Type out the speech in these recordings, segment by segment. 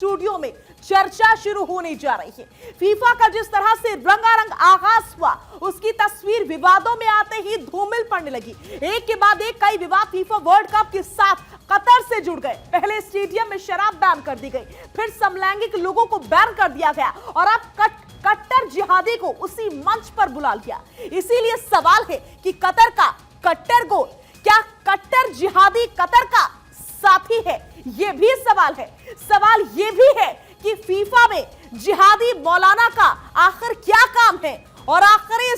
Studio में चर्चा शुरू होने जा रही है। फीफा का जिस तरह से रंगारंग आगाज हुआ, उसकी तस्वीर विवादों में आते ही धूमिल पड़ने लगी। एक के बाद एक कई विवाद फीफा वर्ल्ड कप के साथ कतर से जुड़ गए। पहले स्टेडियम में शराब बैन कर दी गई, फिर समलैंगिक लोगों को बैन कर दिया गया और अब कट्टर जिहादी को उसी मंच पर बुला लिया। इसीलिए सवाल है कि कतर का कट्टर गोल क्या कट्टर जिहादी कतर का साथी है? यह भी सवाल है। सवाल यह भी है कि फीफा में जिहादी मौलाना का आखिर क्या काम है? और आखिरी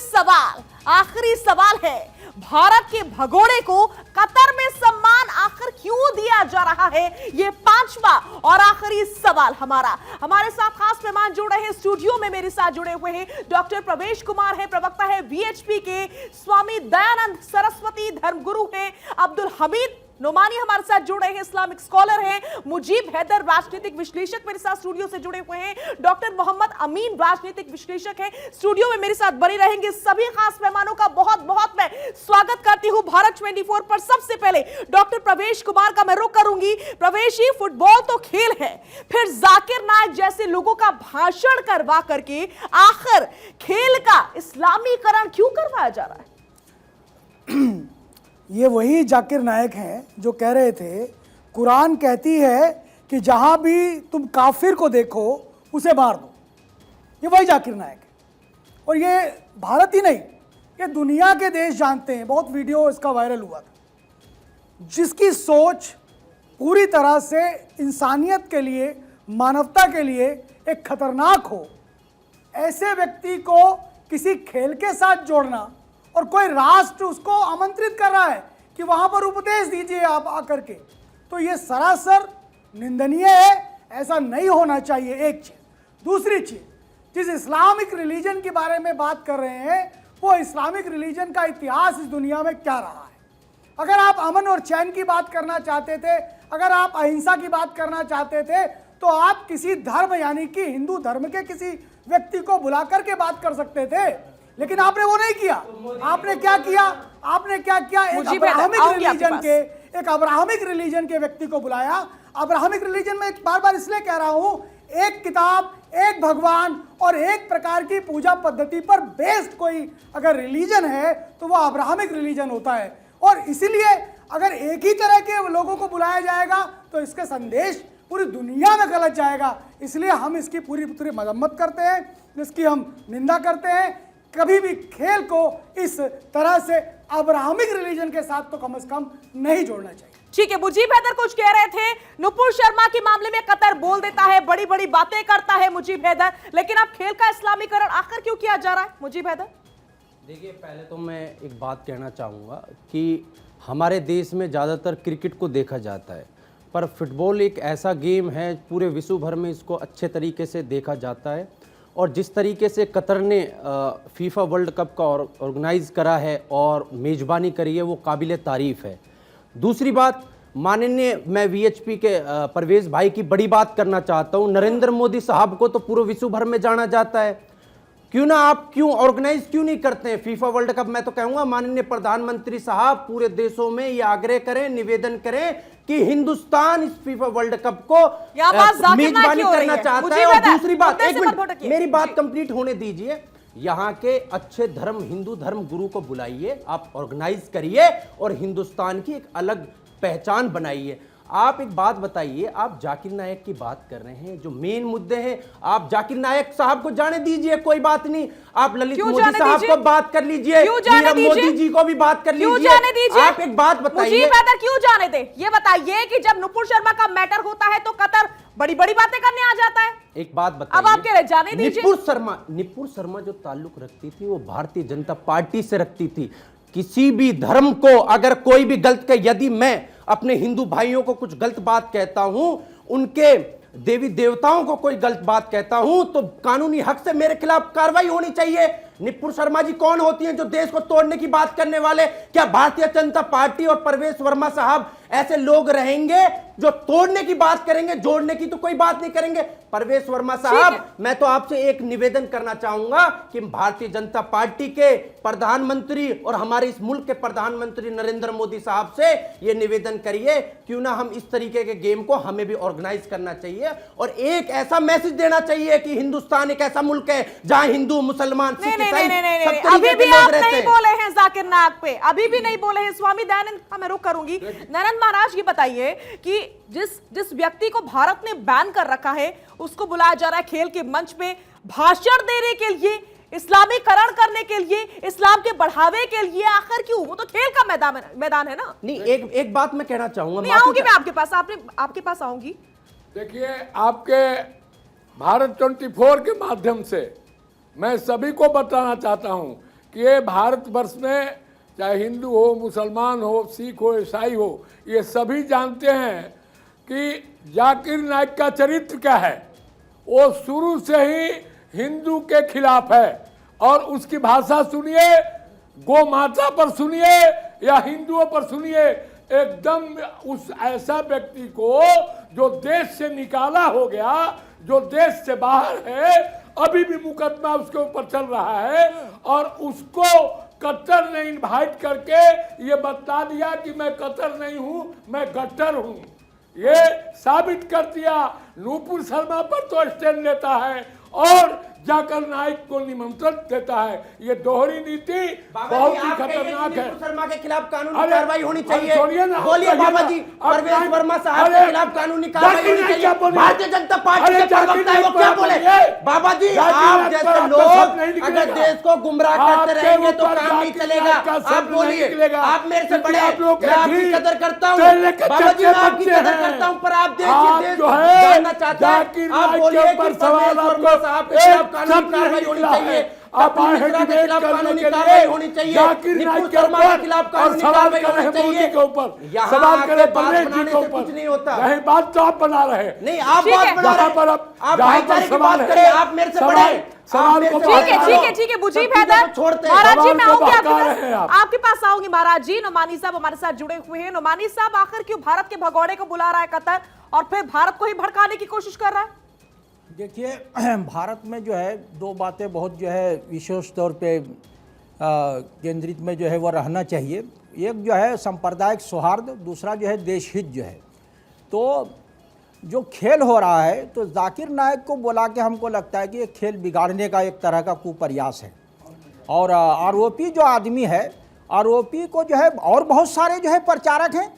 सवाल है, भारत के भगोड़े को कतर में सम्मान आखिर क्यों दिया जा रहा है? यह पांचवा और आखिरी सवाल हमारे साथ खास मेहमान जुड़ रहे हैं। स्टूडियो में मेरे साथ जुड़े हुए हैं डॉक्टर प्रवेश कुमार है, प्रवक्ता है वीएचपी के, स्वामी दयानंद सरस्वती धर्मगुरु हैं, अब्दुल हमीद नोमानी हमारे साथ जुड़े हैं, इस्लामिक स्कॉलर हैं, मुजीब हैदर राजनीतिक विश्लेषक मेरे साथ स्टूडियो से जुड़े हुए हैं, डॉक्टर मोहम्मद अमीन राजनीतिक विश्लेषक हैं, स्टूडियो में मेरे साथ बने रहेंगे। सभी खास मेहमानों का बहुत बहुत मैं स्वागत करती हूं भारत 24 पर। सबसे पहले डॉक्टर प्रवेश कुमार का मैं रुख करूंगी। प्रवेश जी, फुटबॉल तो खेल है, फिर जाकिर नायक जैसे लोगों का भाषण करवा करके आखिर खेल का इस्लामीकरण क्यों करवाया जा रहा है? ये वही जाकिर नायक हैं जो कह रहे थे कुरान कहती है कि जहां भी तुम काफिर को देखो उसे मार दो। ये वही जाकिर नायक है और ये भारत ही नहीं, ये दुनिया के देश जानते हैं। बहुत वीडियो इसका वायरल हुआ था। जिसकी सोच पूरी तरह से इंसानियत के लिए, मानवता के लिए एक खतरनाक हो, ऐसे व्यक्ति को किसी खेल के साथ जोड़ना और कोई राष्ट्र उसको आमंत्रित कर रहा है कि वहां पर उपदेश दीजिए आप आकर के, तो ये सरासर निंदनीय है। ऐसा नहीं होना चाहिए। एक चीज। दूसरी चीज, जिस इस्लामिक रिलीजन के बारे में बात कर रहे हैं, वो इस्लामिक रिलीजन का इतिहास इस दुनिया में क्या रहा है। अगर आप अमन और चैन की बात करना चाहते थे, अगर आप अहिंसा की बात करना चाहते थे, तो आप किसी धर्म यानी कि हिंदू धर्म के किसी व्यक्ति को बुला करके बात कर सकते थे, लेकिन आपने वो नहीं किया। आपने क्या किया? एक अब्राहमिक रिलीजन के व्यक्ति को बुलाया। अब्राहमिक रिलीजन में बार बार इसलिए कह रहा हूं, एक किताब, एक भगवान और एक प्रकार की पूजा पद्धति पर बेस्ड कोई अगर रिलीजन है तो वो अब्राहमिक रिलीजन होता है। और इसीलिए अगर एक ही तरह के लोगों को बुलाया जाएगा तो इसका संदेश पूरी दुनिया में गलत जाएगा। इसलिए हम इसकी पूरी मजम्मत करते हैं, इसकी हम निंदा करते हैं। कभी भी खेल को इस तरह से अब्राहमिक रिलीजन के साथ तो कम से कम नहीं जोड़ना चाहिए। ठीक है, मुजीब हैदर कुछ कह रहे थे। नुपुर शर्मा के मामले में कतर बोल देता है, बड़ी बड़ी बातें करता है मुजीब हैदर, लेकिन अब खेल का इस्लामीकरण आखिर क्यों किया जा रहा है? मुजीब हैदर, देखिए, पहले तो मैं एक बात कहना चाहूँगा कि हमारे देश में ज़्यादातर क्रिकेट को देखा जाता है, पर फुटबॉल एक ऐसा गेम है, पूरे विश्व भर में इसको अच्छे तरीके से देखा जाता है। और जिस तरीके से कतर ने फीफा वर्ल्ड कप का ऑर्गेनाइज़ करा है और मेज़बानी करी है, वो काबिल तारीफ़ है। दूसरी बात, माननीय मैं वीएचपी के परवेज भाई की बड़ी बात करना चाहता हूँ। नरेंद्र मोदी साहब को तो पूरे विश्व भर में जाना जाता है, क्यों ना आप ऑर्गेनाइज क्यों नहीं करते हैं फीफा वर्ल्ड कप? मैं तो कहूँगा माननीय प्रधानमंत्री साहब पूरे देशों में ये आग्रह करें, निवेदन करें कि हिंदुस्तान इस फीफा वर्ल्ड कप को मेजबानी करना चाहता है। और दूसरी बात, एक मिनट मेरी बात कंप्लीट होने दीजिए। यहाँ के अच्छे धर्म, हिंदू धर्म गुरु को बुलाइए, आप ऑर्गेनाइज करिए और हिंदुस्तान की एक अलग पहचान बनाइए। आप एक बात बताइए, आप जाकिर नायक की बात कर रहे हैं, जो मेन मुद्दे हैं, आप जाकिर नायक साहब को जाने दीजिए, कोई बात नहीं। आप ललित मोदी साहब को बात कर लीजिए, मोदी जी को भी बात कर लीजिए। आप एक बात बताइए, क्यों जाने दे? ये बताइए कि जब नुपुर शर्मा का मैटर होता है तो कतर बड़ी बड़ी बातें करने आ जाता है। एक बात बताइए, अब आप कह रहे जाने दीजिए। निपुर शर्मा जो ताल्लुक रखती थी वो भारतीय जनता पार्टी से रखती थी। किसी भी धर्म को अगर कोई भी गलत कहे, यदि मैं अपने हिंदू भाइयों को कुछ गलत बात कहता हूं, उनके देवी देवताओं को कोई गलत बात कहता हूं, तो कानूनी हक से मेरे खिलाफ कार्रवाई होनी चाहिए। निपुर शर्मा जी कौन होती हैं जो देश को तोड़ने की बात करने वाले? क्या भारतीय जनता पार्टी और परवेश वर्मा साहब ऐसे लोग रहेंगे जो तोड़ने की बात करेंगे, जोड़ने की तो कोई बात नहीं करेंगे? परवेश वर्मा साहब, मैं तो आपसे एक निवेदन करना चाहूंगा कि भारतीय जनता पार्टी के प्रधानमंत्री और हमारे इस मुल्क के प्रधानमंत्री नरेंद्र मोदी साहब से ये निवेदन करिए, क्यों ना हम इस तरीके के गेम को हमें भी ऑर्गेनाइज करना चाहिए और एक ऐसा मैसेज देना चाहिए कि हिंदुस्तान एक ऐसा मुल्क है जहां हिंदू, मुसलमान, सिख, ईसाई सब अभी तरीके भी के आप लोग रहते नहीं हैं। बोले हैं जाकिर नायक पे, अभी भी नहीं बोले हैं। स्वामी दयानंद, मैं रुक करूंगी। दयानंद महाराज, ये बताइए कि जिस व्यक्ति को भारत ने बैन कर रखा है उसको बुलाया जा रहा है खेल के मंच पे भाषण देने के लिए, इस्लामीकरण करने के लिए, इस्लाम के बढ़ावे के लिए, आखिर क्यों? वो तो खेल का मैदान है ना। नहीं, एक बात मैं कहना चाहूंगा, नहीं आऊंगी मैं आपके पास, आपके पास आऊंगी। देखिए, आपके भारत 24 के माध्यम से मैं सभी को बताना चाहता हूं कि ये भारतवर्ष में चाहे हिंदू हो, मुसलमान हो, सिख हो, ईसाई हो, ये सभी जानते हैं कि जाकिर नाइक का चरित्र क्या है। वो शुरू से ही हिंदू के खिलाफ है और उसकी भाषा सुनिए, गौ माता पर सुनिए या हिंदुओं पर सुनिए, एकदम उस ऐसा व्यक्ति को जो देश से निकाला हो गया, जो देश से बाहर है, अभी भी मुकदमा उसके ऊपर चल रहा है और उसको कतर ने इनवाइट करके ये बता दिया कि मैं कतर नहीं हूं, मैं गट्टर हूं। ये साबित कर दिया। नूपुर शर्मा पर तो स्टैंड लेता है और जाकिर नाइक को निमंत्रण देता है। ये दोहरी नीति बहुत ही खतरनाक है। शर्मा के खिलाफ कानूनी कार्रवाई होनी चाहिए। बोलिए बाबा जी, परवेश वर्मा साहब के खिलाफ कानूनी कार्रवाई होनी चाहिए। भारतीय जनता पार्टी के प्रवक्ता है, वो क्या बोले? बाबा जी, आप जैसे लोग अगर देश को गुमराह करते रहेंगे तो काम नहीं चलेगा। आप बोलिए, आप मेरे से बड़े, मैं आपकी कदर करता हूँ बाबा जी, मैं आपकी कदर करता हूँ, पर आप देश जानना चाहते हैं। आप बोलिए कि परवेश वर्मा साहब के खिलाफ कानूनी कार्रवाई होनी चाहिए, अपनी मिश्रा के खिलाफ कानूनी कार्रवाई होनी चाहिए, निपुण शर्मा के खिलाफ कानूनी कार्रवाई होनी चाहिए। सवाल करें परवेश जी के ऊपर, कुछ नहीं होता। नहीं, बात तो आप बना रहे हैं। नहीं, आप बात बना रहे हैं। आप भाईचारे की बात करें, आप मेरे से बड़े। ठीक है मुजीब हैदर, महाराज जी मैं आऊंगी आपके पास आऊंगी। महाराज जी, नोमानी साहब हमारे साथ जुड़े हुए हैं। नोमानी साहब, आखिर क्यों भारत के भगोड़े को बुला रहा है कतर और फिर भारत को ही भड़काने की कोशिश कर रहा है? देखिए, भारत में जो है दो बातें बहुत जो है विशेष तौर पे केंद्रित में जो है वो रहना चाहिए। एक जो है सांप्रदायिक सौहार्द, दूसरा जो है देश हित जो है। तो जो खेल हो रहा है, तो जाकिर नाइक को बुला के हमको लगता है कि ये खेल बिगाड़ने का एक तरह का कुप्रयास है। और आरोपी जो आदमी है, आरोपी को जो है, और बहुत सारे जो है प्रचारक हैं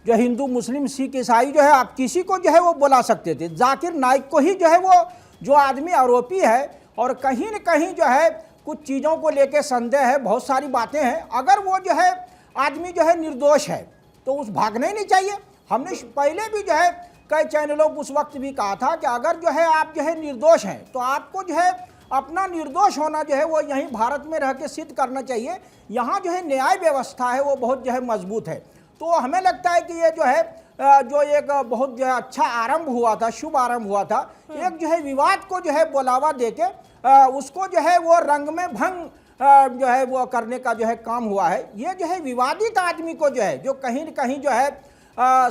जो हिंदू, मुस्लिम, सिख, ईसाई जो है, आप किसी को जो है वो बुला सकते थे। जाकिर नाइक को ही जो है वो जो आदमी आरोपी है और कहीं न कहीं जो है कुछ चीज़ों को लेके संदेह है, बहुत सारी बातें हैं। अगर वो जो है आदमी जो है निर्दोष है तो उस भागना ही नहीं चाहिए। हमने पहले भी जो है कई चैनलों को उस वक्त भी कहा था कि अगर जो है आप जो है निर्दोष हैं तो आपको जो है अपना निर्दोष होना जो है वो यहीं भारत में रह के सिद्ध करना चाहिए। यहाँ जो है न्याय व्यवस्था है वो बहुत जो है मजबूत है। तो हमें लगता है कि ये जो है जो एक बहुत जो है अच्छा आरंभ हुआ था, शुभ आरंभ हुआ था, एक जो है विवाद को जो है बुलावा देके उसको जो है वो रंग में भंग जो है वो करने का जो है काम हुआ है। ये जो है विवादित आदमी को जो है जो कहीं न कहीं जो है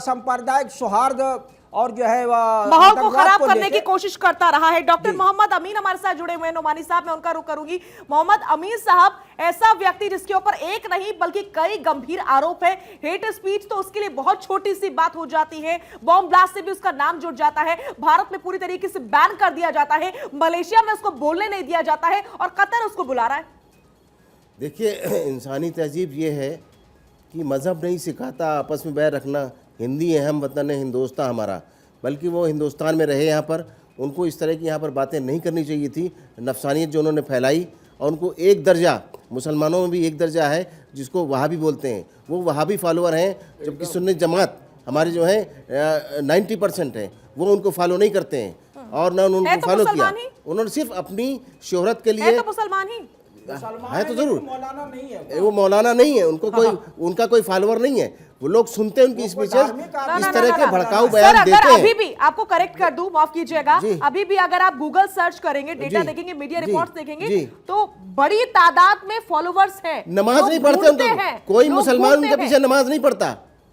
सांप्रदायिक सौहार्द और जो है माहौल को खराब करने की कोशिश करता रहा है। डॉक्टर मोहम्मद अमीन हमारे साथ जुड़े हुए हैं। नोमानी साहब, मैं उनका रुख करूंगी। मोहम्मद अमीन साहब, ऐसा व्यक्ति जिसके ऊपर एक नहीं बल्कि कई गंभीर आरोप है, हेट स्पीच तो उसके लिए बहुत छोटी सी बात हो जाती है, बॉम्ब ब्लास्ट से भी उसका नाम जुड़ जाता है, भारत में पूरी तरीके से बैन कर दिया जाता है, मलेशिया में उसको बोलने नहीं दिया जाता है और कतर उसको बुला रहा है। देखिए, इंसानी तहजीब ये है कि मज़हब नहीं सिखाता आपस में बैर रखना। हिंदी है, हम वतन है, हिंदुस्तान हमारा, बल्कि वो हिंदुस्तान में रहे यहाँ पर। उनको इस तरह की यहाँ पर बातें नहीं करनी चाहिए थी। नफसानियत जो उन्होंने फैलाई, और उनको एक दर्जा, मुसलमानों में भी एक दर्जा है जिसको वहाबी बोलते हैं, वो वहाबी फॉलोअर हैं, जबकि सुन्नी जमात हमारी जो है 90% है, वो उनको फॉलो नहीं करते हैं और ना उन्होंने फॉलो किया। उन्होंने सिर्फ अपनी शोहरत के लिए, तो मुसलमान ही है तो जरूर, मौलाना नहीं है वो मौलाना नहीं है, उनको कोई उनका कोई फॉलोअर नहीं है। वो लोग सुनते हैं उनकी स्पीचेस, इस तरह के भड़काऊ बयान देते हैं। अभी भी आपको करेक्ट कर दूं, माफ कीजिएगा, अभी भी अगर आप गूगल सर्च करेंगे, डेटा देखेंगे, मीडिया रिपोर्ट्स देखेंगे तो बड़ी तादाद में फॉलोवर्स हैं। नमाज नहीं पढ़ते उनको, कोई मुसलमान उनके पीछे नमाज नहीं पढ़ता।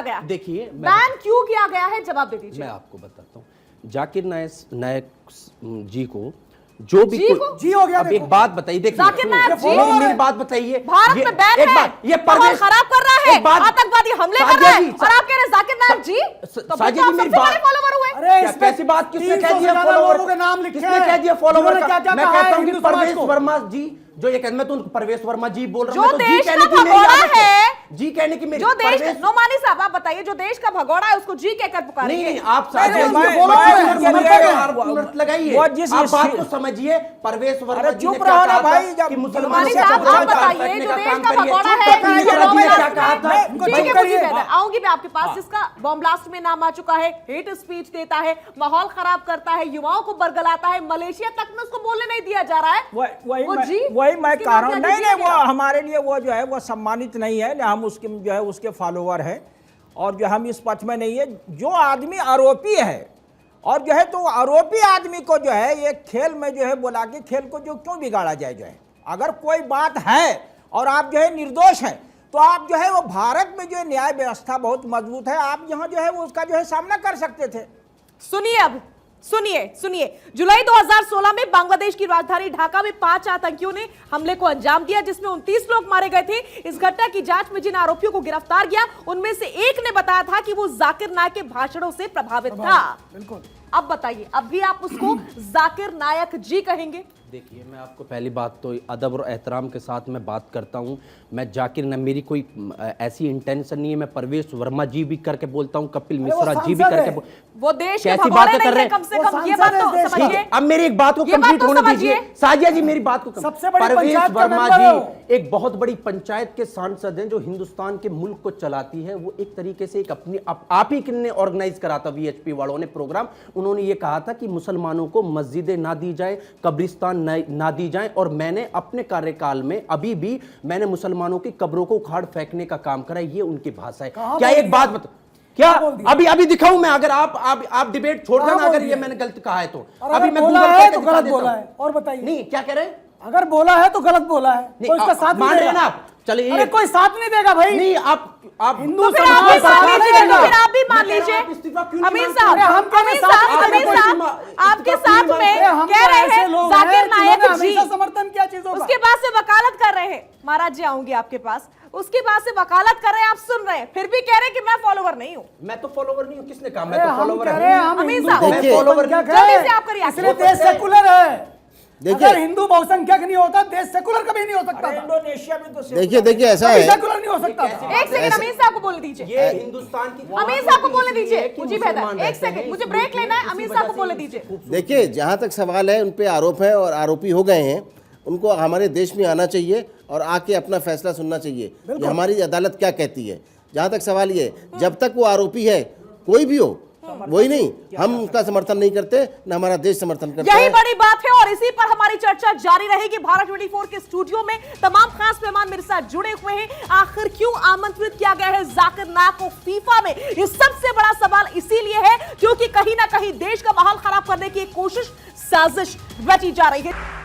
किया गया? देखिए, बैन क्यों किया गया है, जवाब दे दीजिए। मैं आपको बताता हूँ। जाकिर नायक जी को जो भी जी हो गया। अब एक बात बताइए, देखिए जाकिर नायक जी मेरी बात बताइए। भारत में बैन है, ये माहौल खराब कर रहा है, आतंकवादी हमले कर रहा है, और आप कह रहे हैं जाकिर नायक जी, तो साजिद आप जी, मेरी सबसे बड़े बात- फॉलोवर हुए। अरे क्या इस पे कैसी बात, किसने 300 कह से दिया ज्यादा फॉलोवर? लोगों के नाम लिखे किसने हैं। कह दिया फॉलोवर? उन्होंने क्या-क्या मैं कहा कहता है हूं कि हिंदू समाज परवेश को? वर्मा जी, जो ये मैं तो परवेश वर्मा जी बोल रहा जो हूं, मैं तो जी देश कहने का की मेरी भगोड़ा आदत है। है, जी कहने की मेरी जो देश परवेश- नोमानी साहब आप बताइए, जो देश का भगोड़ा है उसको जी कहकर पुकारेंगे? नहीं आप नहीं, आप उसके बात follower को हैं, समझिए, समर्थक हैं। आप तुरंत लगाइए, वो जिस आप बात इस- को समझिए। परवेश वर्मा अरे जी ने चुप क्या रहो ना कहा था भाई, जब कि मुसलमानों नोमानी से साहब कुछ आप बात बताइए, रखने जो का देश काम का करिए। भगोड़ा चुप है, रखिए, जिसका जरा बॉम्ब जी ने ब्लास्ट क्या कहा था? में- उनको ठीक चुप है, करिए। मुझे कहना है, आऊंगी मैं आपके पास, जिसका बॉम्ब ब्लास्ट में नाम आ चुका है, हेट स्पीच देता है, माहौल खराब करता है, युवाओं को बरगलाता है, मलेशिया तक में उसको बोलने नहीं दिया जा रहा है। वो जी, वही मैं उसके कह नाम रहा हूँ। पे नहीं जी नहीं, वो लगेगा। हमारे लिए वो जो है वो सम्मानित नहीं है, हम उसके जो है उसके फॉलोवर हैं, और जो हम इस पक्ष में नहीं है। जो आदमी आरोपी है और जो है तो आरोपी आदमी को जो है ये खेल में जो है बुला के खेल को जो क्यों बिगाड़ा जाए। जो है अगर कोई बात है और आप जो है निर्दोष हैं, तो आप जो है वो भारत में जो है न्याय व्यवस्था बहुत मजबूत है, आप यहाँ जो है वो उसका जो है सामना कर सकते थे। सुनिए, अब सुनिए, जुलाई 2016 में बांग्लादेश की राजधानी ढाका में 5 आतंकियों ने हमले को अंजाम दिया, जिसमें 29 लोग मारे गए थे। इस घटना की जांच में जिन आरोपियों को गिरफ्तार किया, उनमें से एक ने बताया था कि वो जाकिर नायक के भाषणों से प्रभावित था। बिल्कुल। अब बताइए, अब भी आप उसको जाकिर नायक जी कहेंगे? देखिए, मैं आपको पहली बात तो अदब और एहतराम के साथ मैं बात करता हूं। मैं जाकिर न, मेरी कोई ऐसी इंटेंशन नहीं है। मैं परवेश वर्मा जी भी करके बोलता हूं, कपिल वो मिश्रा जी भी सांसद करके है। वो देश के कैसी भगोड़े बातें नहीं कर रहे है, हैं? कम से वो कम ये सांसद बात है तो इस देश का। समझिए। अब मेरी एक बात को ये बात कंप्लीट तो होने समझिए। दीजिए। साजिया जी मेरी बात को सबसे बड़ी परवेश पंचायत का वर्मा मेंबर है वो। जी एक बहुत बड़ी पंचायत के सांसद हैं जो हिंदुस्तान के मुल्क को चलाती है। वो एक तरीके से एक अपनी आप ही ने ऑर्गेनाइज करा था, वीएचपी वालों ने प्रोग्राम। उन्होंने ये कहा था कि मुसलमानों को मस्जिदें ना दी जाए, कब्रिस्तान ना दी जाए, और मैंने अपने कार्यकाल में अभी भी मैंने मुसलमानों की कब्रों को उखाड़ फेंकने का काम करा। ये उनकी भाषा है। कहाँ क्या बोल एक दिया? बात बता, क्या कहाँ बोल दिया? अभी दिखाऊं मैं? अगर आप डिबेट छोड़ कहाँ देना, बोल अगर ये दिया? मैंने गलत कहा है तो और अभी अगर मैं बोला गूगल है करके तो दिखा गलत देता बोला हूं। है। और बताइए, नहीं, क्या कह रहे हैं? अगर बोला है तो गलत बोला है, नहीं, तो इसका साथ मान नहीं रहे हैं ना देगा। आप? चलिए, अरे कोई साथ नहीं देगा भाई। नहीं, आप हिंदू तो फिर समाज आप भी का मान साथ लीजिए, नहीं देगा। फिर आप भी मान मैं कह रहा लीजिए। हूं, आप इस्तीफा क्यों नहीं अमीन मानते? साहब, अरे हम कह रहे हैं साथ नहीं अमीन देगा। साहब, आपके इस्तीफा साथ क्यों में नहीं हम कह तो रहे ऐसे हैं लोग जाकिर हैं नायक जिन्होंने जी, हमेशा समर्थन किया चीजों का। उसके बाद से वकालत कर रहे हैं। महाराज जी आऊंगी आपके पास। उसके बाद से वकालत कर रहे हैं, आप सुन रहे हैं, फिर भी कह रहे हैं कि मैं फॉलोवर नहीं हूं। मैं तो फॉलोवर नहीं हूं। किसने कहा? अरे मैं तो हम फॉलोवर कह रहे हैं, हम अमीन हिंदू साहब, देखिए, बहुसंख्यक जल्दी हैं। से आपका रिएक्शन। इसलिए देश सेकुलर है। देखिए- अगर हिंदू बहुसंख्यक नहीं होता, देश सेकुलर कभी नहीं हो सकता था। इंडोनेशिया में तो देखिए ऐसा कभी है, सेकुलर नहीं हो सकता था। एक सेकंड अमीन साहब को बोलने दीजिए। ये हिंदुस्तान की अमीन साहब को बोलने दीजिए, कि मुझे मुसलमान बेहतर। एक रहते हैं सेकंड, मुझे इस ब्रेक मुल्क में, लेना है। इसी अमीन वजह साहब को से बोलने इसकी दीजिए। खूबसूरती देखिए जहाँ तक सवाल है, उन पे आरोप है और आरोपी हो गए हैं, उनको हमारे देश में आना चाहिए और आके अपना फैसला सुनना चाहिए कि हमारी अदालत क्या कहती है। जहाँ तक सवाल ये, जब तक वो आरोपी है, कोई भी हो, वही नहीं, हम उसका समर्थन नहीं करते, न हमारा देश समर्थन करता यही है। बड़ी बात है और इसी पर हमारी चर्चा जारी रहेगी। भारत 24 के स्टूडियो में तमाम खास मेहमान मेरे साथ जुड़े हुए हैं। आखिर क्यों आमंत्रित किया गया है जाकिर नायक को फीफा में? ये सबसे बड़ा सवाल इसीलिए है क्योंकि कहीं ना कहीं देश का माहौल खराब करने की एक कोशिश, साजिश रची जा रही है।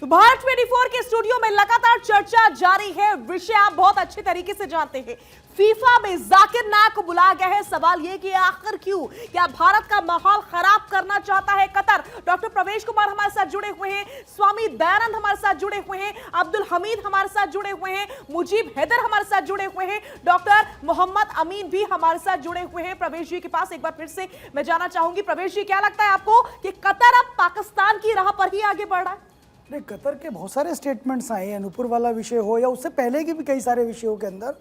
तो भारत 24 के स्टूडियो में लगातार चर्चा जारी है। विषय आप बहुत अच्छे तरीके से जानते हैं। फीफा में जाकिर नायक को बुलाया गया है। सवाल यह कि आखिर क्यों? क्या भारत का माहौल खराब करना चाहता है कतर? डॉक्टर प्रवेश कुमार हमारे साथ जुड़े हुए हैं, स्वामी दयानंद हमारे साथ जुड़े हुए हैं, अब्दुल हमीद हमारे साथ जुड़े हुए हैं, मुजीब हैदर हमारे साथ जुड़े हुए हैं, डॉक्टर मोहम्मद अमीन भी हमारे साथ जुड़े हुए हैं। प्रवेश जी के पास एक बार फिर से मैं जाना चाहूंगी। प्रवेश जी, क्या लगता है आपको कि कतर अब पाकिस्तान की राह पर ही आगे बढ़ रहा है? नहीं, कतर के बहुत सारे स्टेटमेंट्स आए हैं, अनूपुर वाला विषय हो या उससे पहले के भी कई सारे विषयों के अंदर।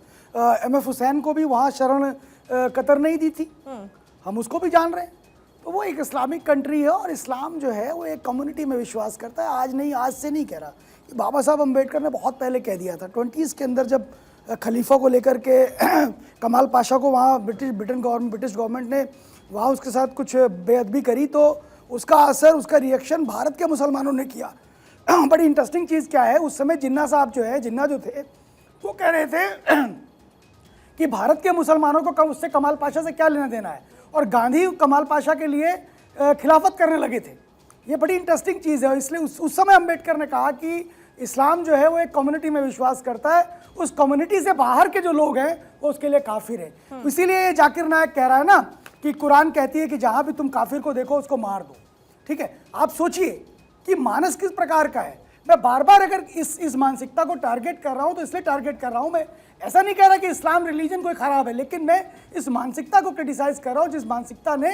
एमएफ हुसैन को भी वहाँ शरण कतर नहीं दी थी, हम उसको भी जान रहे हैं। तो वो एक इस्लामिक कंट्री है और इस्लाम जो है वो एक कम्युनिटी में विश्वास करता है। आज नहीं, आज से नहीं कह रहा, ये बाबा साहब अम्बेडकर ने बहुत पहले कह दिया था। 20s के अंदर जब खलीफा को लेकर के कमाल पाशा को वहाँ ब्रिटिश गवर्नमेंट ने वहाँ उसके साथ कुछ बेअदबी करी, तो उसका असर, उसका रिएक्शन भारत के मुसलमानों ने किया। बड़ी इंटरेस्टिंग चीज़ क्या है, उस समय जिन्ना साहब जो है, जिन्ना जो थे, वो कह रहे थे कि भारत के मुसलमानों को उससे कमाल पाशा से क्या लेना देना है, और गांधी कमाल पाशा के लिए खिलाफत करने लगे थे। ये बड़ी इंटरेस्टिंग चीज़ है। इसलिए उस समय अम्बेडकर ने कहा कि इस्लाम जो है वो एक कम्युनिटी में विश्वास करता है, उस कम्युनिटी से बाहर के जो लोग हैं वो उसके लिए काफिर है। इसीलिए ये जाकिर नायक कह रहा है ना कि कुरान कहती है कि जहाँ भी तुम काफिर को देखो उसको मार दो। ठीक है, आप सोचिए कि मानस किस प्रकार का है। मैं बार बार अगर इस मानसिकता को टारगेट कर रहा हूं तो इसलिए टारगेट कर रहा हूं, मैं ऐसा नहीं कह रहा कि इस्लाम रिलीजन कोई खराब है, लेकिन मैं इस मानसिकता को क्रिटिसाइज कर रहा हूं जिस मानसिकता ने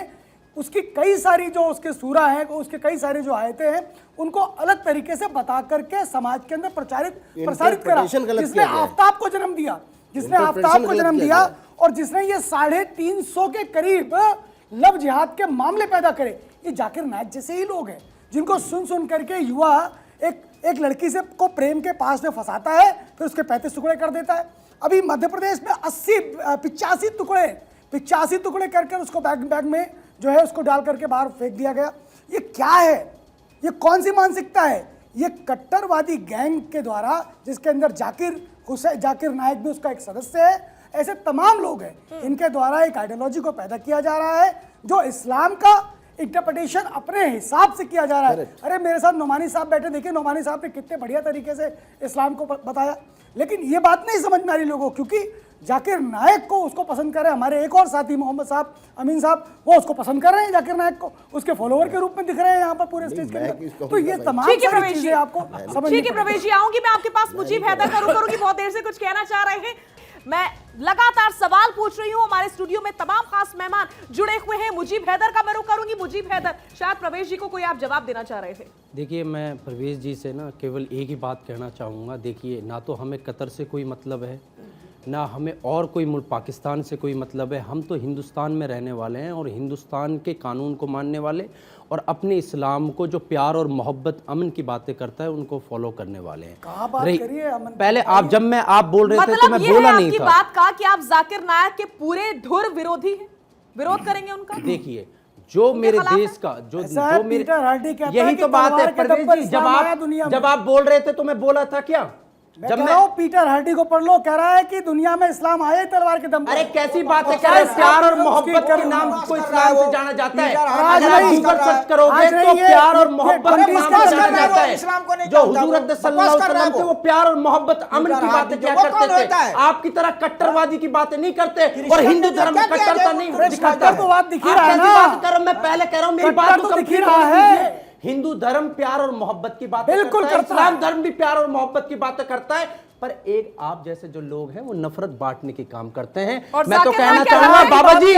उसकी कई सारी जो उसके सूरा है, उसके कई सारे जो आयतें हैं, उनको अलग तरीके से बता करके समाज के अंदर प्रसारित करा। Interpretation गलत जिसने किया गया है। आफ्ताब को जन्म दिया, जिसने Interpretation आफ्ताब को गलत जन्म किया दिया, गया है। और जिसने ये 350 के करीब लव जिहाद के मामले पैदा करे, ये जाकिर नायक जैसे ही लोग हैं जिनको सुन करके युवा एक लड़की से को प्रेम के पास में फंसाता है, फिर उसके 35 टुकड़े कर देता है। अभी मध्य प्रदेश में 85 टुकड़े करके उसको बैग में जो है उसको डाल करके बाहर फेंक दिया गया। ये क्या है? ये कौन सी मानसिकता है? ये कट्टरवादी गैंग के द्वारा, जिसके अंदर जाकिर नायक भी उसका एक सदस्य है, ऐसे तमाम लोग हैं, इनके द्वारा एक आइडियोलॉजी को पैदा किया जा रहा है जो इस्लाम का इंटरप्रिटेशन अपने हिसाब से किया जा रहा है। अरे मेरे साथ नोमानी साहब बैठे, देखिए नोमानी साहब ने कितने बढ़िया तरीके से इस्लाम को बताया, लेकिन ये बात नहीं समझ में आ रही लोगों को, क्योंकि जाकिर नायक को उसको पसंद कर रहे हैं। हमारे एक और साथी मोहम्मद साहब, अमीन साहब, वो उसको पसंद कर रहे हैं, जाकिर नायक को उसके फॉलोअर के रूप में दिख रहे हैं यहाँ पर पूरे स्टेज के अंदर। तो ये तमाम सारी चीजें आपको समझ। ठीक है प्रवेश जी, आऊंगी मैं आपके पास। मुजीब हैदर का रुख करूंगी, बहुत देर से कुछ कहना चाह रहे हैं। मैं लगातार सवाल पूछ रही हूं, हमारे स्टूडियो में तमाम खास मेहमान जुड़े हुए हैं। मुजीब हैदर का मैं रुख करूंगी। मुजीब हैदर, शायद प्रवेश जी को कोई आप जवाब देना चाह रहे थे। देखिए, मैं प्रवेश जी से ना केवल एक ही बात कहना चाहूँगा। देखिए, ना तो हमें कतर से कोई मतलब है, ना हमें और कोई मुल्क पाकिस्तान से कोई मतलब है। हम तो हिंदुस्तान में रहने वाले हैं और हिंदुस्तान के कानून को मानने वाले और अपने इस्लाम को जो प्यार और मोहब्बत अमन की बातें करता है उनको फॉलो करने वाले हैं। कहाँ बात करिए अमन? पहले आप जब मैं आप बोल रहे थे तो मतलब मैं ये बोला है नहीं आपकी था। बात का कि आप जाकिर नायक के पूरे धुर विरोधी हैं, विरोध करेंगे उनका। देखिए, जो मेरे खिलाफ देश का जो ऐसा है, जो मेरे पीटर हार्डी कहता है यही कि तो बात है तलवार के दम प्रवेश पर जी। इस्लाम आया दुनिया में। जब आप बोल रहे थे तो मैं बोला था क्या? मैं कह रहा हूं, पीटर हार्डी को पढ़ लो, कह रहा है कि दुनिया में इस्लाम आया ही तलवार के दम पर। अरे कैसी बात है, कह रहे हैं प्यार और मोहब्बत के नाम को इस्लाम से जाना जाता है। अगर आप गूगल सर्च करोगे तो प्यार और मोहब्बत के नाम से जाना जाता है। जो हुजूर अक़दस सल्लल्लाहु अलैहि वसल्लम थे वो प्यार और मोहब्बत अमन की बातें क्या करते थे। आपकी तरह कट्टरवादी की बातें नहीं करते और हिंदू धर्म में कट्टरता नहीं दिखाता। तो बात दिख ही रहा है कैसी ना। बात कर रहा हूं? मैं पहले कह रहा हूं मेरी बात को तो दिख ही कंप्लीट रहा होने है। दीजिए। हिंदू धर्म प्यार और मोहब्बत की बात बिल्कुल करता है, करता इस्लाम है। धर्म भी प्यार और मोहब्बत की बातें करता है, पर एक आप जैसे जो लोग हैं वो नफरत बांटने के काम करते हैं। और मैं तो जाकिर कहना नायक क्या चाहूंगा कर रहे हैं? बाबा जी, नहीं,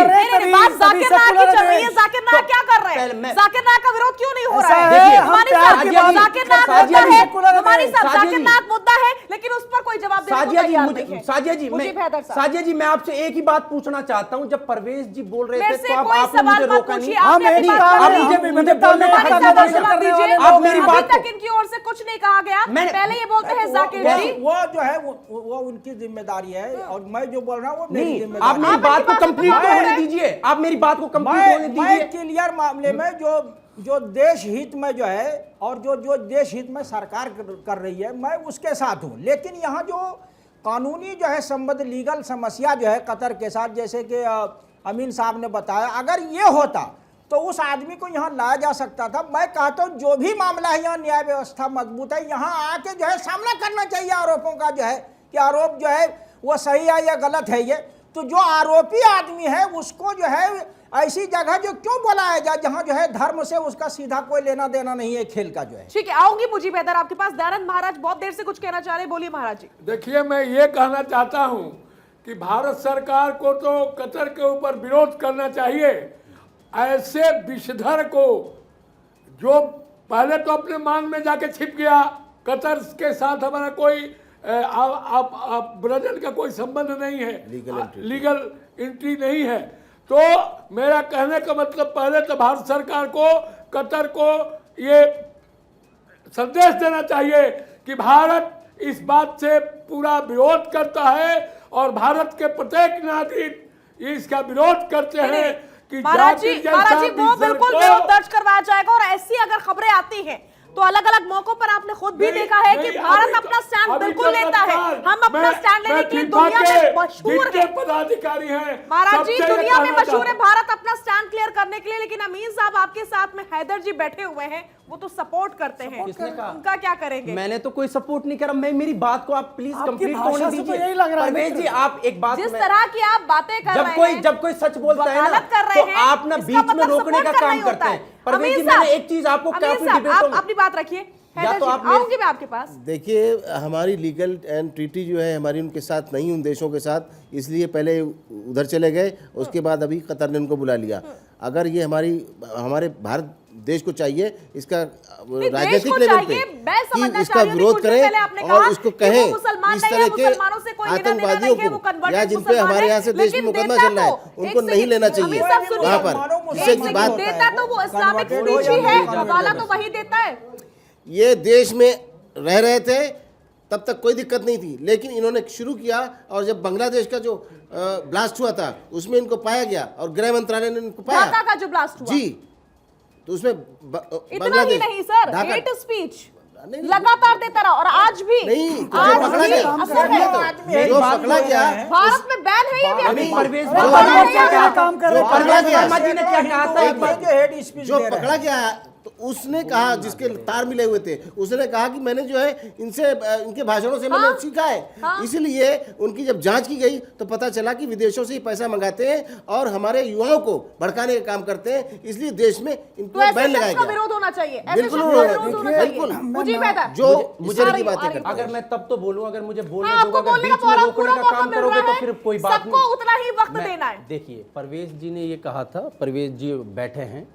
बात जाकिर नायक की चल रही है। जाकिर नायक क्या कर रहे पहले हैं? मैं- जाकिर नायक का विरोध क्यों नहीं हो रहा ऐसा है? है, हमारी हम साहब प्यार की जाकिर बात- नायक साजिया मुद्दा जी, है, हमारी साहब साजिया जाकिर जी। नायक मुद्दा है, लेकिन उस पर कोई जवाब देने को साजिया जी, तैयार मुझे नहीं है। साजिया जी, मुजीब हैदर साहब, साजिया जी, मैं आपसे एक ही बात पूछना चाहता हूं। जब परवेज जी बोल रहे मेरे थे से तो कोई आपने सवाल मुझे मत रोका नहीं। पूछिए, आपने अपनी नहीं, बात आप कर मुझे ली। मुझे बोलने का हमारी हक साहब दीजिए। जवाब दीजिए। आप मेरी अभी बात तक को इनकी ओर से कुछ नहीं कहा गया। मैंने- पहले ये बोलते हैं जाकिर जी, वो जो है वो उनकी जिम्मेदारी है और मैं जो बोल रहा हूँ वो मेरी नहीं, जिम्मेदारी आप मेरी है। बात को कंप्लीट मैं- होने दीजिए। आप मेरी बात को कंप्लीट होने मैं दीजिए। क्लियर मामले में जो देश हित में जो है और जो देश हित में सरकार कर रही है मैं उसके साथ हूं, लेकिन यहाँ जो कानूनी जो है संबंध लीगल समस्या जो है कतर के साथ, जैसे कि अमीन साहब ने बताया, अगर ये होता तो उस आदमी को यहाँ लाया जा सकता था। मैं कहता हूँ जो भी मामला है यहाँ न्याय व्यवस्था मजबूत है, यहाँ आके जो है सामना करना चाहिए आरोपों का, जो है कि आरोप जो है वो सही है या गलत है। ये तो जो आरोपी आदमी है उसको जो है ऐसी जगह जो क्यों बुलाया जाए जहाँ जो है धर्म से उसका सीधा कोई लेना देना नहीं है खेल का जो है। ठीक है, आऊंगी मुजीब हैदर आपके पास। दयानंद महाराज बहुत देर से कुछ कहना चाह रहे हैं, बोलिए महाराज जी। देखिए, मैं ये कहना चाहता हूं कि भारत सरकार को तो कतर के ऊपर विरोध करना चाहिए। ऐसे विषधर को जो पहले तो अपने मान में जाके छिप गया, कतर के साथ हमारा कोई ब्रजन का कोई संबंध नहीं है, लीगल एंट्री नहीं है। तो मेरा कहने का मतलब, पहले तो भारत सरकार को कतर को ये संदेश देना चाहिए कि भारत इस बात से पूरा विरोध करता है और भारत के प्रत्येक नागरिक इसका विरोध करते हैं कि महाराज जी वो बिल्कुल विरोध दर्ज करवाया जाएगा। और ऐसी अगर खबरें आती हैं तो अलग अलग मौकों पर आपने खुद भी देखा है कि भारत अपना स्टैंड बिल्कुल लेता है। हम अपना स्टैंड लेने के लिए दुनिया में मशहूर है, पदाधिकारी हैं महाराज जी, दुनिया में मशहूर है भारत अपना स्टैंड क्लियर करने के लिए। लेकिन अमीन साहब आपके साथ में हैदर जी बैठे हुए हैं, वो तो सपोर्ट करते हैं, किसने कहा? उनका क्या करेंगे? मैंने तो कोई सपोर्ट नहीं करा। मैं मेरी बात को आप प्लीज आपकी कंप्लीट भाषा होने से तो दीजिए। यही लग रहा है परवेज मित्र। जी, आप एक बात जिस मैं- तरह की आप बातें कर रहे हैं, जब कोई सच बोलता है ना वकालत कर रहे तो हैं, आप ना इसका बीच में मतलब रोकने सपोर्ट का करना काम ही होता करते है। हैं। परवेज जी, अमीन साहब, मैंने एक चीज आपको अमीन काफी साहब, डिबेटों आप में अपनी बात रखिए। या तो आप आऊंगी मैं आपके पास। देखिए, हमारी लीगल एंड ट्रीटी जो है हमारी उनके साथ नहीं, उन देशों के साथ, इसलिए पहले उधर चले गए, उसके बाद अभी कतर ने उनको बुला लिया। अगर ये हमारे भारत देश को चाहिए, इसका राजनीतिक लेवल पे कि इसका विरोध करें और उसको कहें इस तरह के आतंकवादियों को या जिन पे हमारे यहाँ से देश में मुकदमा चल रहा है उनको नहीं लेना चाहिए वहाँ पर। इससे की बात देता तो वो इस्लामिक स्टेट ही है, हवाला तो वही देता है। ये देश में रह रहे थे तब तक कोई दिक्कत नहीं थी, लेकिन इन्होंने शुरू किया और जब बांग्लादेश का जो ब्लास्ट हुआ था उसमें इनको पाया गया और गृह मंत्रालय ने इनको पाया। ढाका का जो ब्लास्ट हुआ जी, तो उसमें इतना ही नहीं सर, हेट स्पीच लगातार देता रहा और आज भी नहीं, तो आज जो पकड़ा भी गया, असर है। जो पकड़ा गया, भारत में बैन है ये भी अभी। परवेज काम कर रहे जो पकड़ा गया, शर्मा जी ने क्या कहा था एक बार, जो पकड़ा गया तो उसने कहा, जिसके तार मिले हुए थे, उसने कहा कि मैंने जो है इनसे इनके भाषणों से मैंने सीखा है। इसलिए उनकी जब जांच की गई तो पता चला कि विदेशों से ही पैसा मंगाते हैं और हमारे युवाओं को भड़काने का काम करते हैं, इसलिए देश में इनको तो ऐसे बैन लगाया शख्स का गया। विरोध होना चाहिए, ऐसे बिल्कुल, शख्स का विरोध होना चाहिए। बिल्कुल। मुझे बेहतर जो मुझे की बातें करते हैं। अगर मैं तब तो बोलूं, अगर मुझे बोलने हाँ, दोगे, आपको अगर बोलने का बीच में पूरा रोकने का मौका काम मिल करोगे रहा तो है। फिर कोई बात नहीं। सबको उतना ही वक्त देना है। देखिए, परवेज जी ने ये कहा था, परवेज जी बैठे हैं,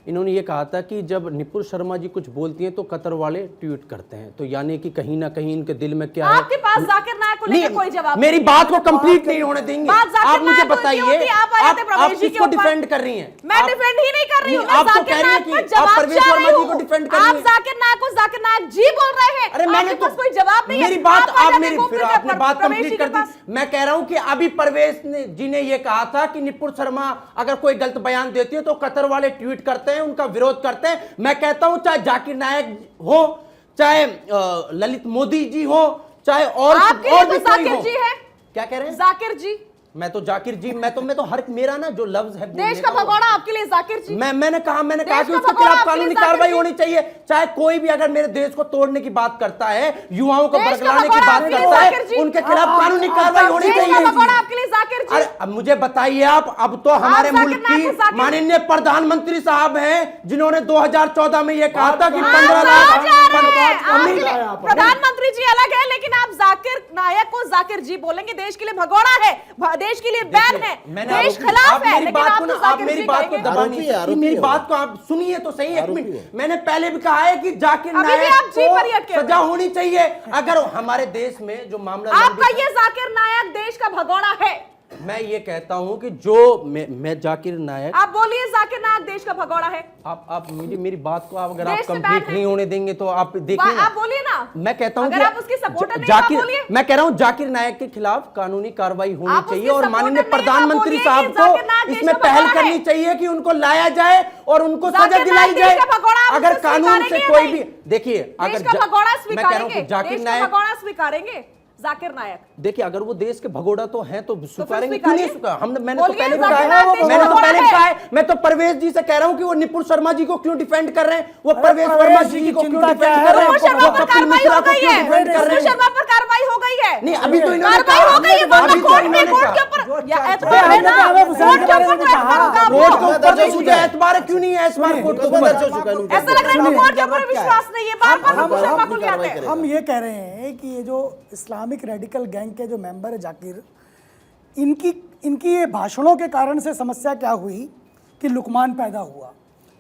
इन्होंने ये कहा था कि जब निपुण शर्मा जी कुछ बोलती हैं तो कतर वाले ट्वीट करते हैं, तो यानी कि कहीं ना कहीं इनके दिल में क्या है। आपके पास जाकिर नायक को लेकर कोई जवाब मेरी बात को कंप्लीट नहीं होने देंगे। बात जाकिर आप मुझे नायक को बताइए, क्यों कि आप आए थे प्रवेश जी के किसको ऊपर? डिफेंड कर रही हैं? मैं डिफेंड ही नहीं कर रही हूँ, आप मैं तो जाकिर कह रही हैं नायक कि पर आप जवाब परवेज चाह वर्मा रही जी को हूँ। डिफेंड कर रही आप हैं। जाकिर नायक को जाकिर नायक जी बोल रहे हैं। अरे मैंने आपके तो पास कोई जवाब नहीं है। मेरी बात आ आप जाते मेरी घूम फिर फिर के आपने बात प्रवेश कंप्लीट जी कर के दी। पास। मैं कह रहा हूं कि अभी परवेज जी ने ये कहा था कि निपुण शर्मा अगर कोई गलत बयान देती है तो कतर वाले ट्वीट करते हैं, उनका विरोध करते हैं। मैं कहता हूं चाहे जाकिर नायक हो, चाहे ललित मोदी जी हो, चाहे और आपके लिए तो भी कोई जाकिर हो। जी है। क्या कह रहे हैं? जाकिर जी, मैं तो जाकिर जी, मैं तो हर मेरा ना जो लफ्ज है देश का भगोड़ा आपके लिए जाकिर जी। मैंने कहा देश कि का उसके भगोड़ा खिलाफ आपके कानूनी लिए जाकिर कार्रवाई जी। होनी चाहिए। चाहे कोई भी अगर मेरे देश को तोड़ने की बात करता है, युवाओं को देश का बरगलाने की भगोड़ा बात आपके लिए करता जाकिर है, जी। उनके खिलाफ कानूनी कार्रवाई होनी देश का चाहिए। भगोड़ा आपके लिए जाकिर जी। अरे अब मुझे बताइए आप, अब तो हमारे जाकिर मुल्क नायक की जाकिर। माननीय प्रधानमंत्री साहब हैं जिन्होंने 2014 में यह कहा था कि आप 15 कहाँ लाख जा रहे हैं? आपके लिए यहाँ पर। प्रधानमंत्री जी अलग है, लेकिन आप जाकिर नायक को जाकिर जी बोलेंगे। देश के लिए भगोड़ा है, देश के लिए बैन है, देश खिलाफ है, लेकिन आप तो आप जाकिर मेरी जी बात को कहेंगे। दबा नहीं आरोपी है, सकती। मेरी आरोपी है। बात को आप सुनिए तो सही एक आरोपी मिनट। है। मैंने पहले भी कहा है कि जाकिर अभी भी नायक आप जी पर ही अटके को हुए सजा हैं। होनी चाहिए। अगर हमारे देश में जो मामला आपका लंबित है, ये जाकिर नायक देश का भगोड़ा है। मैं ये कहता हूं कि जो मैं जाकिर नायक, आप बोलिए जाकिर नायक देश का भगोड़ा है। आप मेरी बात को अगर आप देश से कंप्लीट बैन है। नहीं होने देंगे तो आप देखिए ना। आप बोलिए ना। मैं कहता हूं अगर कि आप उसके सपोर्टर नहीं, तो आप बोलिए। मैं कह रहा हूं जाकिर नायक के खिलाफ कानूनी कार्रवाई होनी आप उसके चाहिए और सपोर्टर माननीय नहीं, तो आप प्रधानमंत्री बोलिए साहब कि जाकिर नायक को देश इसमें का पहल भगोड़ा करनी है। चाहिए कि उनको लाया जाए और उनको जाकिर सजा नायक दिलाई देश जाए। का भगोड़ा आप अगर उसे कानून से स्वीकारेंगे कोई नहीं? भी देखिए, देश अगर का भगोड़ा मैं कह रहा हूं कि स्वीकारेंगे, जाकिर देश का नायक, भगोड़ा स्वीकारेंगे जाकिर नायक। देखिए अगर वो देश के भगोड़ा तो हैं तो स्वीकारेंगे, क्यों स्वीकारिए। नहीं स्वीकार? मैंने तो बोलिए, पहले भी जाकिर कहा नायक है, देश मैंने का तो पहले भी भगोड़ा कहा है। मैं तो परवेज जी से कह रहा हूं कि वो निपुण शर्मा जी को क्यों डिफेंड कर रहे हैं, वो परवेज वर्मा जी को क्यों चिंता डिफेंड क्या है? कर रहे हैं, निपुण शर्मा वो पर कपिल कार्रवाई मिश्रा हो को गई क्यों है। डिफेंड कर रहे निपुण हैं? शर्मा पर कार्रवाई हो गई है। नहीं अभी तो इन्होंने कार्रवाई हो गई है, वो अभी तो तो कोर्ट में, इन्होंने कोर्ट कहा। के ऊपर या अरे एतबार है ना, हमने तो कोर्ट के हमने ऊपर तो कहा। कोर्ट के ऊपर दर्ज तो हो मुझे चुका है। एतबार क्यों नहीं है? इस बार कोर्ट के उसमें ऊपर दर्ज हो चुका है उनके ऐसा लग रहा है कि कोर्ट के ऊपर विश्वास नहीं है, बार बार निपुण शर्मा को ले आते हैं। हम ये कह रहे हैं कि ये जो इस्लामिक रेडिकल गैंग के जो मेंबर है जाकिर, इनकी ये भाषणों के कारण से समस्या क्या हुई कि लुकमान पैदा हुआ,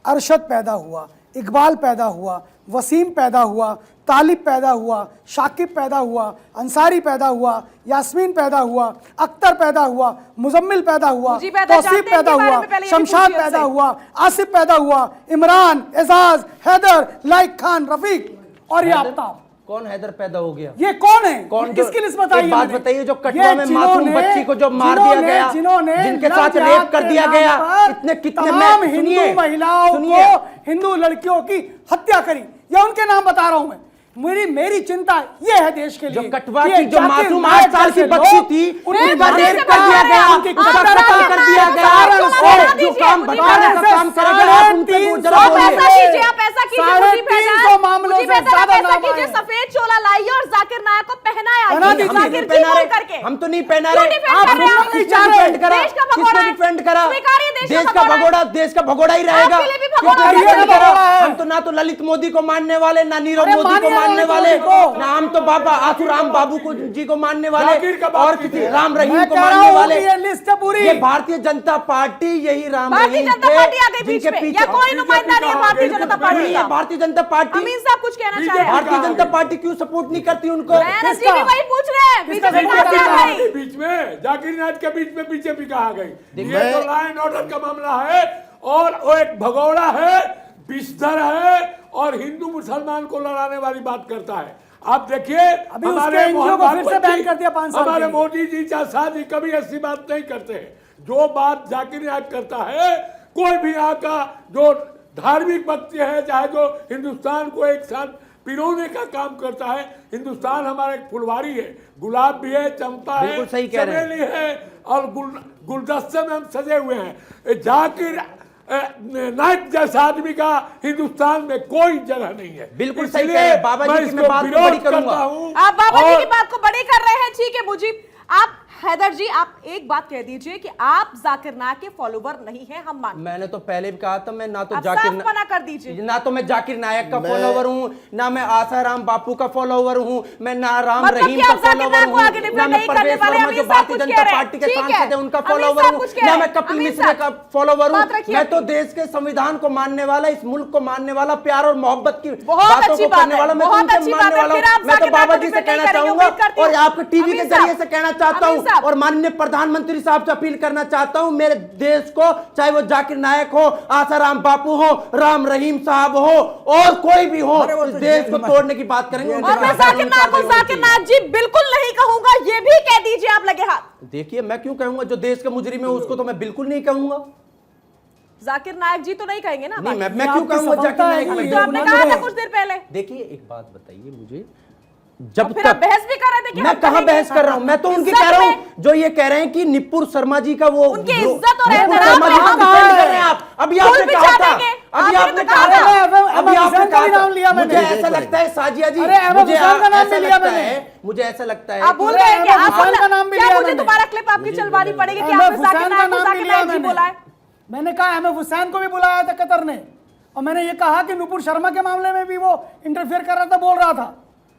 अरशद पैदा हुआ, इकबाल पैदा हुआ, वसीम पैदा हुआ, तालिब पैदा हुआ, शाकिब पैदा हुआ, अंसारी पैदा हुआ, यास्मीन पैदा हुआ, अख्तर पैदा हुआ, मुजम्मिल पैदा हुआ, मुझे पहले तौसीफ जानते हैं पैदा इनके बारे हुआ, में, पहले ये शमशाद पूछिए पैदा उनसे। हुआ, आसिफ पैदा हुआ, इमरान, एजाज, हैदर, लाइक खान, रफीक और ये आफ्ताब। कौन हैदर पैदा हो गया? ये कौन है? कौन? किसकी लिस्ट बताइए? एक बात मैंने? बताइए, जो कटवा ये में मासूम जिन्होंने- बच्ची को जो मार दिया गया, जिनके साथ लव रेप कर जिहाद दिया के गया, नाम पर इतने कितने तमाम मैं- हिंदू सुनिए, महिलाओं सुनिए। को, हिंदू लड़कियों की हत्या करी, ये उनके नाम बता रहा हूं मैं। मेरी चिंता ये है देश के लिए। जो कटवा ये की जो जाकिर मासूम नायक 8 साल की जैसे बच्ची लोग, थी, उनकी उनका मदद रेप से कर दिया बाहर गया, आए, उनकी उसका कत्ल कत्ल कर दिया गया, और जो काम बताने का काम करेगा आप उन पे वो जरा आप बोलिए। ऐसा कीजिए, आप ऐसा कीजिए, 350 मामलों से ज्यादा ऐसा नाम कीजिए, आए। सफेद चोला लाइए और जाकिर नायक को पहनाया। पहना जाकिर दीजिए। जी बोल करके। हम तो नहीं पहना क्यों रहे। डिफेंड आप कर रहे हैं? किसने डिफेंड करा? देश का भगोड़ा किसने है। डिफेंड करा? स्वीकारिए देश का भगोड़ा ही रहेगा। आपके लिए भी भगोड़ा क्योंकि है, हम भगोड़ा है। हम तो ना तो ललित मोदी को मानने वाले, ना नीरव अरे मोदी को मानिए मानने ललित वाले, मोदी को। ना हम तो बाबा आसुराम बाबू को जी को मानने वाले जाकिर का बात और कीजिए। किसी राम रहीम मैं को कह रहा मानने हूं वाले। कि ये लिस्ट है पूरी। ये भारतीय जनता पार्टी, यही राम भारतीय रहीम जनता थे, पार्टी आ गई बीच जिनके में, पीछे या कोई नुमाइंदा नहीं है भारतीय जनता पार्टी नहीं का। है भारतीय जनता पार्टी। अमीन साहब कुछ कहना बीजेपी चाहे भारतीय जनता पार्टी क्यों सपोर्ट नहीं करती उनको? मैं जी भी वही पूछ रहे हैं, किसका बीजेपी support कहां से आ गई? के बीच में, जाकिर नायक के बीच में बीजेपी कहा गई? ये मैं- तो लॉ एंड ऑर्डर का मामला है और वो एक भगोड़ा है, बिस्तर है और हिंदू मुसलमान को लड़ाने वाली बात करता है। आप देखिए अभी उसके NGO को फिर से बैन कर दिया 5 साल के हमारे लिए। मोदी जी चाहे शाह जी कभी ऐसी बात नहीं करते हैं। जो बात जाकिर नायक करता है, कोई भी यहाँ का जो धार्मिक व्यक्ति है, चाहे जो हिंदुस्तान को एक साथ पिरोने का काम करता है। हिंदुस्तान हमारा एक फुलवारी है, गुलाब भी है, चंपा है, बिल्कुल सही कह रहे हैं। चमेली है और गुलदस्ते में हम सजे हुए हैं। जाकिर नायक जैसा आदमी का हिंदुस्तान में कोई जगह नहीं है। बिल्कुल सही इसलिए कह रहे हैं। बाबा जी मैं की इसको मैं बात को विरोध बड़ी करूंगा। करता हूं। आप बाबा जी और की बात को बड़ी कर रहे हैं, ठीक है मुजीब। आप हैदर जी, आप एक बात कह दीजिए कि आप जाकिर नायक के फॉलोवर नहीं हैं, हम मानते हैं। मैंने तो पहले भी कहा था, मैं ना तो आप जाकिर साफ मना कर दीजिए। ना तो मैं जाकिर नायक का फॉलोवर हूँ, ना मैं आसाराम बापू का फॉलोवर हूँ, मैं ना राम मतलब रहीम कि का आप जाकिर फॉलोवर नायक को हूँ, आगे डिफेंड ना मैं नहीं करने परवेश वाले। वर्मा अमीन जो साहब भारतीय कुछ जनता कह रहे हैं। पार्टी के ठीक है। सांसद है उनका अमीन फॉलोवर साहब हूँ, कुछ कह ना रहे मैं हैं। कपिल अमीन मिश्रा साहब, का फॉलोवर हूँ। बात रखिए मैं तो अपनी। देश के संविधान को मानने वाला, इस मुल्क को मानने वाला, प्यार और मोहब्बत की बहुत बातों अच्छी को बात करने है, वाला, मैं तो बहुत उनके अच्छी मानने बात है। वाला फिर आप हूँ। मैं तो जाकिर बाबा नायक जी को से डिफेंड कहना नहीं करेंगे, चाहूंगा उम्मीद करती हूँ। और आपके टीवी के अमीन साहब, जरिए से कहना चाहता अमीन साहब। हूँ और माननीय प्रधानमंत्री साहब से अपील करना चाहता हूँ, मेरे देश को, चाहे वो जाकिर नायक हो, आसाराम बापू हो, राम रहीम साहब हो और कोई भी हो, अरे वो इस तो देश को जेल में- तोड़ने की बात करेंगे। उनके और मैं खिलाफ जाकिर कानूनी नायक को कार्रवाई जाकिर होनी चाहिए। नायक जी बिल्कुल नहीं कहूंगा, ये भी कह दीजिए आप लगे हाथ। देखिए, मैं क्यों कहूंगा? जो देश का मुजरिम है उसको तो मैं बिल्कुल नहीं कहूंगा। जाकिर नायक जी तो नहीं कहेंगे ना? नहीं, मैं ये क्यों आपकी कहूंगा सफलता जाकिर है नायक कि को? तो आपने ये कहा था गुनाह कुछ देर पहले। देखिए, एक बात बताइए मुझे, जब फिर आप तक बहस भी कर रहे थे कि मैं हम कहां कहेंगे? बहस कर रहा हूं? मैं तो उनकी इज्जत कह रहा में- हूं जो ये कह रहे हैं कि निपुर शर्मा जी का वो उनकी जो- इज्जत और निपुर एहतराम शर्मा जी में को हम defend कहें। कर रहे हैं आप। अभी पुल आपने बिछा कहा था, देंगे। अभी आपने आपने तो कहा कहा था, था। अभी आपने हुसैन का कहा भी था। नाम लिया मुझे मैंने। ऐसा लगता है साजिया जी, अरे अहमद मुझे हुसैन का नाम ऐसा भी लिया लगता मैंने। है, मुझे ऐसा लगता है आप भूल कि- गए कि अहमद आप हुसैन का नाम भी क्या लिया मुझे मैंने। दोबारा क्लिप आपकी चलवानी पड़ेगी कि अहमद आपने जाकिर हुसैन का नायक को नाम भी जाकिर लिया नायक जी मैंने। बोला है। मैंने कहा अहमद हुसैन को भी बुलाया था कतर ने, और मैंने ये कहा कि नुपुर शर्मा के मामले में भी वो इंटरफेयर कर रहा था, बोल रहा था।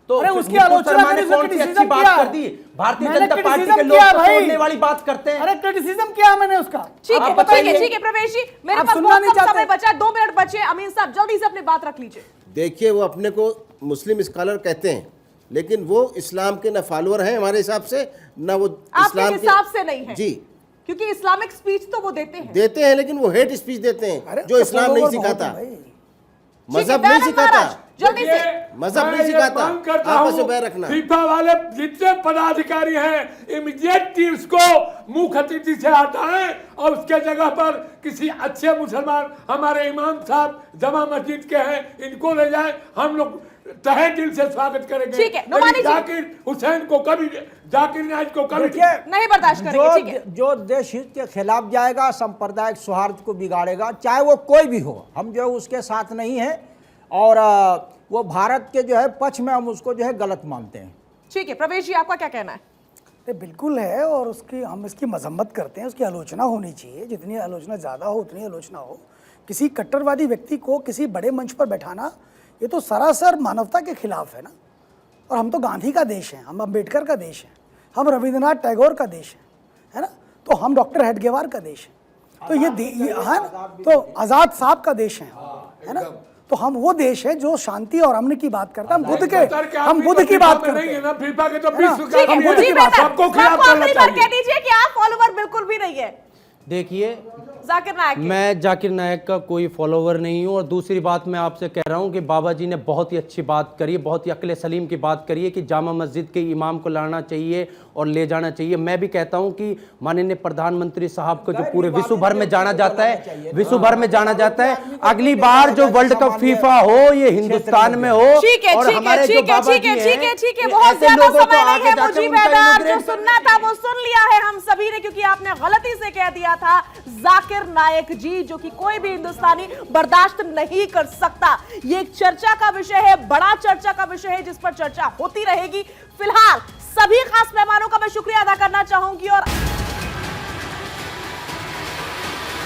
तो अरे फिर उसकी निपुर आलोचना शर्मा ने करी, उसने कौन सी अच्छी criticism बात किया। कर दी? भारतीय मैंने जनता पार्टी criticism के लोग किया तो भाई। तोड़ने वाली बात करते हैं। अरे क्रिटिसिज्म किया मैंने उसका। ठीक आप है, बताइए। ठीक है प्रवेश जी, मेरे आप पास सुनना बहुत नहीं कम चाहते। समय बचा है, 2 मिनट बचे हैं। अमीन साहब जल्दी से अपनी बात रख लीजिए। देखिए, वो अपने को मुस्लिम स्कॉलर कहते हैं, लेकिन वो इस्लाम के न फॉलोअर हैं हमारे हिसाब से, न वो आपके इस्लाम हिसाब से नहीं है जी क्योंकि इस्लामिक स्पीच तो वो देते हैं। देते हैं, लेकिन वो हेट स्पीच देते हैं अरे जो इस्लाम नहीं follower बहुत सिखाता, है भाई। मजहब ठीक है, नहीं दयानंद सिखाता, महाराज, जल्दी से। मजहब मैं नहीं ये सिखाता। मांग करता आपस हूं, में बैर रखना। फीफा वाले जितने पदाधिकारी हैं, इमीडिएटली उसको मुख्य अतिथि से हटाएं और उसके जगह पर किसी अच्छे मुसलमान, हमारे इमाम साहब जमा मस्जिद के हैं, इनको ले जाए। हम लोग तहे दिल से स्वागत करेंगे। ठीक है, नुमानी जी। जाकिर हुसैन को कभी, जाकिर नायक को कभी देखिए, नहीं बर्दाश्त करेंगे, ठीक है। जो देश हित के खिलाफ जाएगा, सांप्रदायिक सौहार्द को बिगाड़ेगा, चाहे वो कोई भी हो, हम जो है उसके साथ नहीं हैं और वो भारत के जो है पक्ष में हम उसको जो है गलत मानते हैं। ठीक है प्रवेश जी, आपका क्या कहना है? ये बिल्कुल है, और उसकी हम इसकी मजम्मत करते हैं, उसकी आलोचना होनी चाहिए, जितनी आलोचना ज़्यादा हो उतनी आलोचना हो। किसी कट्टरवादी व्यक्ति को किसी बड़े मंच पर बैठाना, ये तो सरासर मानवता के खिलाफ है ना। और हम तो गांधी का देश हैं, हम अम्बेडकर का देश है, हम रविंद्रनाथ टैगोर का देश है ना, तो हम डॉक्टर हेडगेवार का देश है, तो ये हाँ, तो आज़ाद साहब का देश है ना, तो हम वो देश है जो शांति और अमन की बात करता है। हम बुद्ध की बात करते नहीं है हैं। ना, फीफा के तो है ना? विश्व ठीक का है, हम बुद्ध जी की बात बेहतर। सबको खिलाफ सबको करना आखिरी बार चाहिए। कह दीजिए कि आप फॉलोवर बिल्कुल भी नहीं है देखिए, जाकिर नायक के। मैं जाकिर नायक का कोई फॉलोवर नहीं हूं। और दूसरी बात मैं आपसे कह रहा हूं कि बाबा जी ने बहुत ही अच्छी बात करी है, बहुत ही अक्ल सलीम की बात करी है कि जामा मस्जिद के इमाम को लाना चाहिए और ले जाना चाहिए। मैं भी कहता हूं कि माननीय प्रधानमंत्री साहब को जो पूरे विश्व भर में जाना जाता है, विश्व भर में जाना जाता है, अगली बार जो वर्ल्ड कप फीफा हो ये हिंदुस्तान में हो। ठीक है, और ठीक है, हमारे जो ठीक है, बाबा ठीक है, जी ठीक है, हैं, ठीक है, ये बहुत ऐसे ज्यादा लोगों को समय नहीं आगे है। जाके मुझे उनका बेदार जो inaugurate सुनना था वो सुन लिया है हम सभी ने, क्योंकि आपने गलती से कह दिया था जाकिर नायक जी, जो कि कोई भी हिंदुस्तानी बर्दाश्त नहीं कर सकता। ये एक चर्चा का विषय है, बड़ा चर्चा का विषय है जिस पर चर्चा होती रहेगी। फिलहाल सभी खास मेहमानों का मैं शुक्रिया अदा करना चाहूंगी और